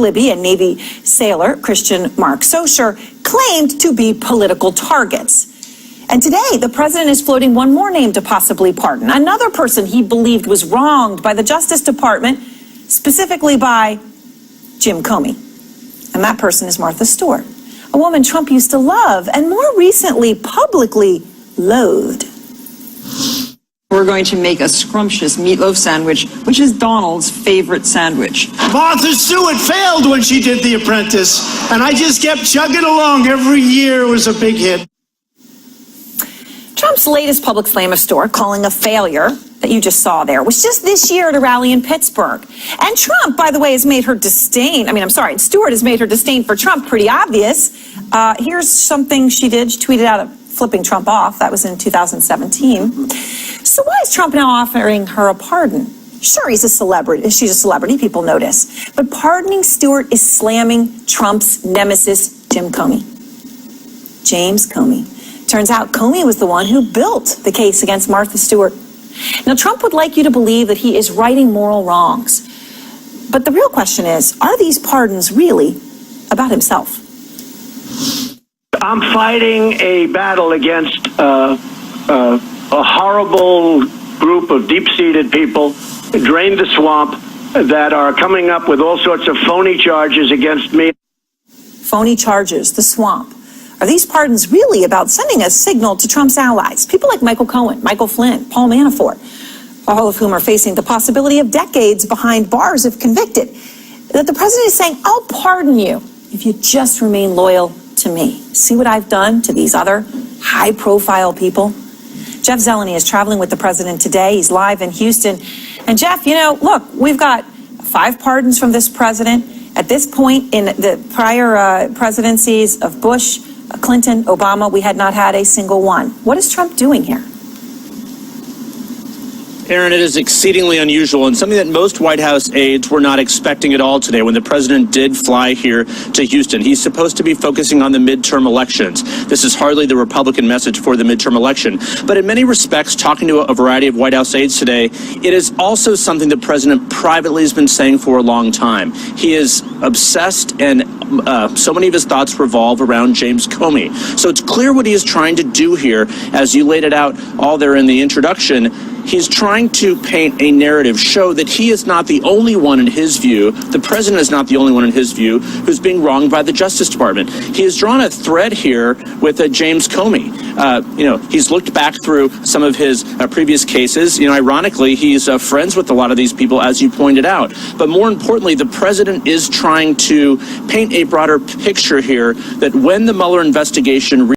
Libby and Navy sailor Christian Mark Socher claimed to be political targets. And today, the president is floating one more name to possibly pardon, another person he believed was wronged by the Justice Department, specifically by Jim Comey. And that person is Martha Stewart, a woman Trump used to love and more recently publicly loathed. We're going to make a scrumptious meatloaf sandwich, which is Donald's favorite sandwich. Martha Stewart failed when she did The Apprentice, and I just kept chugging along. Every year it was a big hit. Trump's latest public flame of Stewart, calling a failure that you just saw there, was just this year at a rally in Pittsburgh. And Trump, by the way, has made her disdain. Stewart has made her disdain for Trump pretty obvious. Here's something she did. She tweeted out flipping Trump off. That was in 2017. So why is Trump now offering her a pardon? Sure, he's a celebrity. She's a celebrity. People notice. But pardoning Stewart is slamming Trump's nemesis, Jim Comey. James Comey. Turns out Comey was the one who built the case against Martha Stewart. Now, Trump would like you to believe that he is righting moral wrongs. But the real question is, are these pardons really about himself? I'm fighting a battle against a horrible group of deep-seated people, drain the swamp, that are coming up with all sorts of phony charges against me. Phony charges, the swamp. Are these pardons really about sending a signal to Trump's allies? People like Michael Cohen, Michael Flynn, Paul Manafort, all of whom are facing the possibility of decades behind bars if convicted. That the president is saying, I'll pardon you if you just remain loyal to me. See what I've done to these other high-profile people? Jeff Zeleny is traveling with the president today. He's live in Houston. And Jeff, look, we've got 5 pardons from this president. At this point in the prior presidencies of Bush, Clinton, Obama, we had not had a single one. What is Trump doing here? Aaron, it is exceedingly unusual and something that most White House aides were not expecting at all today when the president did fly here to Houston. He's supposed to be focusing on the midterm elections. This is hardly the Republican message for the midterm election. But in many respects, talking to a variety of White House aides today, it is also something the president privately has been saying for a long time. He is obsessed, and so many of his thoughts revolve around James Comey. So it's clear what he is trying to do here, as you laid it out all there in the introduction. He's trying to paint a narrative, show that he is not the only one in his view, the president is not the only one in his view, who's being wronged by the Justice Department. He has drawn a thread here with James Comey. He's looked back through some of his previous cases. Ironically, he's friends with a lot of these people, as you pointed out. But more importantly, the president is trying to paint a broader picture here that when the Mueller investigation